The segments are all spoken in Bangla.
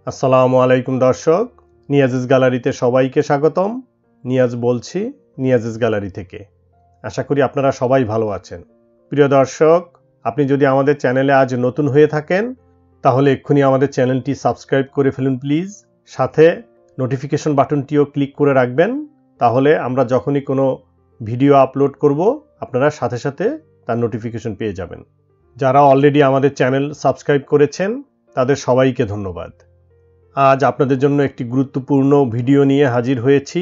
আসসালামু আলাইকুম দর্শক, নিয়াজিস গ্যালারিতে সবাইকে স্বাগতম। নিয়াজ বলছি নিয়াজিস গ্যালারি থেকে। আশা করি আপনারা সবাই ভালো আছেন। প্রিয় দর্শক, আপনি যদি আমাদের চ্যানেলে আজ নতুন হয়ে থাকেন তাহলে এক্ষুনি আমাদের চ্যানেলটি সাবস্ক্রাইব করে ফেলুন প্লিজ। সাথে নোটিফিকেশন বাটনটিও ক্লিক করে রাখবেন, তাহলে আমরা যখনই কোনো ভিডিও আপলোড করব আপনারা সাথে সাথে তার নোটিফিকেশন পেয়ে যাবেন। যারা অলরেডি আমাদের চ্যানেল সাবস্ক্রাইব করেছেন তাদের সবাইকে ধন্যবাদ। আজ আপনাদের জন্য একটি গুরুত্বপূর্ণ ভিডিও নিয়ে হাজির হয়েছি।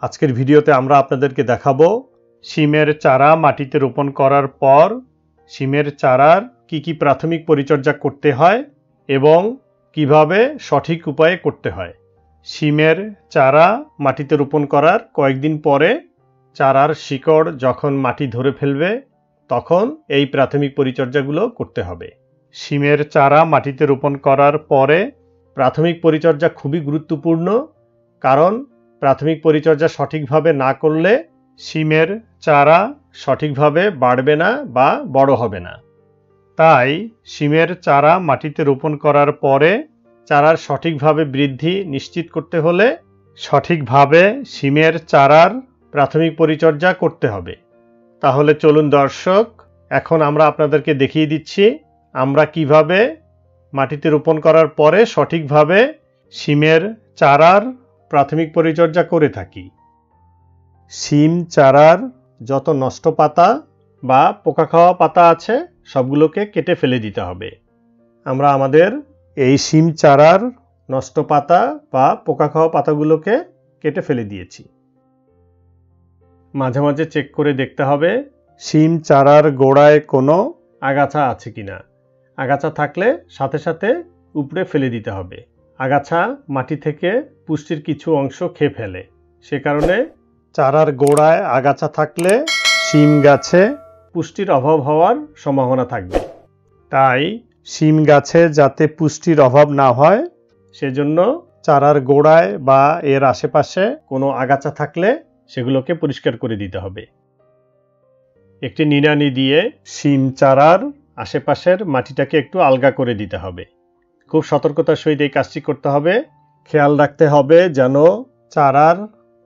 আজকের ভিডিওতে আমরা আপনাদেরকে দেখাবো শিমের চারা মাটিতে রোপণ করার পর শিমের চারার কি প্রাথমিক পরিচর্যা করতে হয় এবং কিভাবে সঠিক উপায়ে করতে হয়। শিমের চারা মাটিতে রোপণ করার কয়েকদিন পরে চারার শিকড় যখন মাটি ধরে ফেলবে তখন এই প্রাথমিক পরিচর্যাগুলো করতে হবে। শিমের চারা মাটিতে রোপণ করার পরে প্রাথমিক পরিচর্যা খুবই গুরুত্বপূর্ণ, কারণ প্রাথমিক পরিচর্যা সঠিকভাবে না করলে শিমের চারা সঠিকভাবে বাড়বে না বা বড় হবে না। তাই শিমের চারা মাটিতে রোপণ করার পরে চারার সঠিকভাবে বৃদ্ধি নিশ্চিত করতে হলে সঠিকভাবে শিমের চারার প্রাথমিক পরিচর্যা করতে হবে। তাহলে চলুন দর্শক, এখন আমরা আপনাদেরকে দেখিয়ে দিচ্ছি আমরা কিভাবে মাটিতে রোপণ করার পরে সঠিকভাবে শিমের চারার প্রাথমিক পরিচর্যা করে থাকি। শিম চারার যত নষ্ট পাতা বা পোকা খাওয়া পাতা আছে সবগুলোকে কেটে ফেলে দিতে হবে। আমরা আমাদের এই শিম চারার নষ্ট পাতা বা পোকা খাওয়া পাতাগুলোকে কেটে ফেলে দিয়েছি। মাঝে মাঝে চেক করে দেখতে হবে শিম চারার গোড়ায় কোনো আগাছা আছে কিনা। আগাছা থাকলে সাথে সাথে উপড়ে ফেলে দিতে হবে। আগাছা মাটি থেকে পুষ্টির কিছু অংশ খেয়ে ফেলে, সে কারণে চারার গোড়ায় আগাছা থাকলে শিম গাছে পুষ্টির অভাব হওয়ার সম্ভাবনা থাকবে। তাই শিম গাছে যাতে পুষ্টির অভাব না হয় সেজন্য চারার গোড়ায় বা এর আশেপাশে কোনো আগাছা থাকলে সেগুলোকে পরিষ্কার করে দিতে হবে। একটি নিড়ানি দিয়ে শিম চারার আশেপাশের মাটিটাকে একটু আলগা করে দিতে হবে। খুব সতর্কতার সহিত এই কাজটি করতে হবে। খেয়াল রাখতে হবে যেন চারার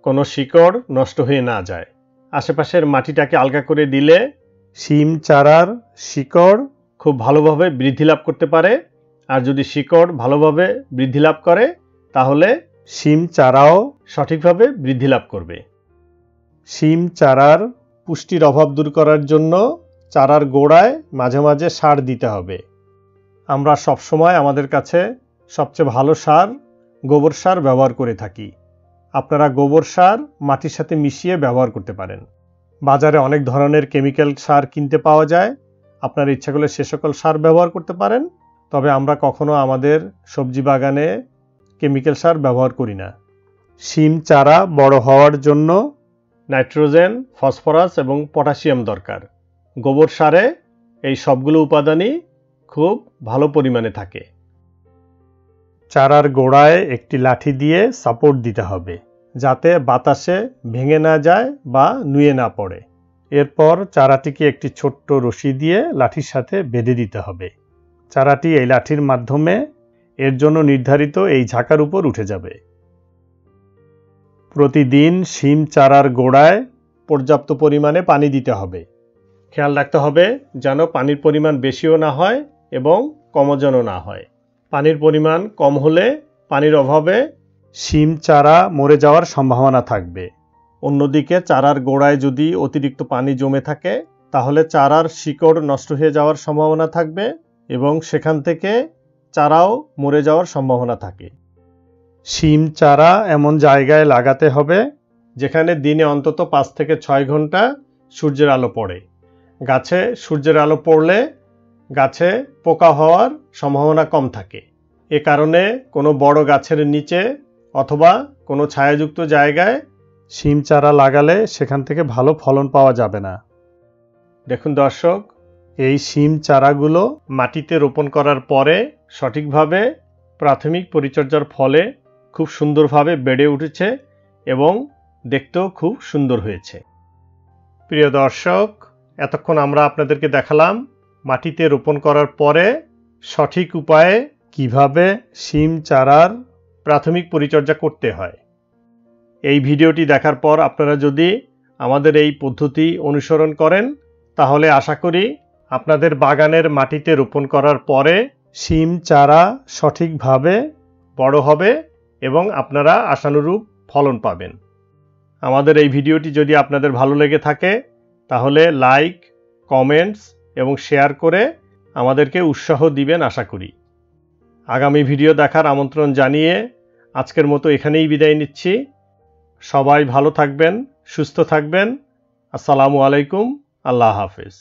কোনো শিকড় নষ্ট হয়ে না যায়। আশেপাশের মাটিটাকে আলগা করে দিলে শিম চারার শিকড় খুব ভালোভাবে বৃদ্ধি লাভ করতে পারে। আর যদি শিকড় ভালোভাবে বৃদ্ধি লাভ করে তাহলে শিম চারাও সঠিকভাবে বৃদ্ধি লাভ করবে। শিম চারার পুষ্টির অভাব দূর করার জন্য চারার গোড়ায় মাঝে মাঝে সার দিতে হবে। আমরা সবসময় আমাদের কাছে সবচেয়ে ভালো সার গোবর সার ব্যবহার করে থাকি। আপনারা গোবর সার মাটির সাথে মিশিয়ে ব্যবহার করতে পারেন। বাজারে অনেক ধরনের কেমিক্যাল সার কিনতে পাওয়া যায়, আপনার ইচ্ছা করলে সে সকল সার ব্যবহার করতে পারেন। তবে আমরা কখনো আমাদের সবজি বাগানে কেমিক্যাল সার ব্যবহার করি না। শিম চারা বড় হওয়ার জন্য নাইট্রোজেন, ফসফরাস এবং পটাশিয়াম দরকার। গোবর সারে এই সবগুলো উপাদানই খুব ভালো পরিমাণে থাকে। চারার গোড়ায় একটি লাঠি দিয়ে সাপোর্ট দিতে হবে যাতে বাতাসে ভেঙে না যায় বা নুয়ে না পড়ে। এরপর চারাটিকে একটি ছোট্ট রশি দিয়ে লাঠির সাথে বেঁধে দিতে হবে। চারাটি এই লাঠির মাধ্যমে এর জন্য নির্ধারিত এই ঝাঁকার উপর উঠে যাবে। প্রতিদিন শিম চারার গোড়ায় পর্যাপ্ত পরিমাণে পানি দিতে হবে। খেয়াল রাখতে হবে যেন পানির পরিমাণ বেশিও না হয় এবং কমও যেন না হয়। পানির পরিমাণ কম হলে পানির অভাবে শিম চারা মরে যাওয়ার সম্ভাবনা থাকবে। অন্যদিকে চারার গোড়ায় যদি অতিরিক্ত পানি জমে থাকে তাহলে চারার শিকড় নষ্ট হয়ে যাওয়ার সম্ভাবনা থাকবে এবং সেখান থেকে চারাও মরে যাওয়ার সম্ভাবনা থাকে। শিম চারা এমন জায়গায় লাগাতে হবে যেখানে দিনে অন্তত 5 থেকে 6 ঘন্টা সূর্যের আলো পড়ে। গাছে সূর্যের আলো পড়লে গাছে পোকা হওয়ার সম্ভাবনা কম থাকে। এ কারণে কোনো বড় গাছের নিচে অথবা কোনো ছায়াযুক্ত জায়গায় শিম চারা লাগালে সেখান থেকে ভালো ফলন পাওয়া যাবে না। দেখুন দর্শক, এই শিম চারাগুলো মাটিতে রোপণ করার পরে সঠিকভাবে প্রাথমিক পরিচর্যার ফলে খুব সুন্দরভাবে বেড়ে উঠেছে এবং দেখতেও খুব সুন্দর হয়েছে। প্রিয় দর্শক, এতক্ষণ আমরা আপনাদেরকে দেখালাম মাটিতে রোপণ করার পরে সঠিক উপায়ে কিভাবে শিম চারার প্রাথমিক পরিচর্যা করতে হয়। এই ভিডিওটি দেখার পর আপনারা যদি আমাদের এই পদ্ধতি অনুসরণ করেন তাহলে আশা করি আপনাদের বাগানের মাটিতে রোপণ করার পরে শিম চারা সঠিকভাবে বড় হবে এবং আপনারা আশানুরূপ ফলন পাবেন। আমাদের এই ভিডিওটি যদি আপনাদের ভালো লেগে থাকে তাহলে লাইক, কমেন্টস এবং শেয়ার করে আমাদেরকে উৎসাহ দিবেন আশা করি। আগামী ভিডিও দেখার আমন্ত্রণ জানিয়ে আজকের মতো এখানেই বিদায় নিচ্ছি। সবাই ভালো থাকবেন, সুস্থ থাকবেন। আসসালামু আলাইকুম। আল্লাহ হাফেজ।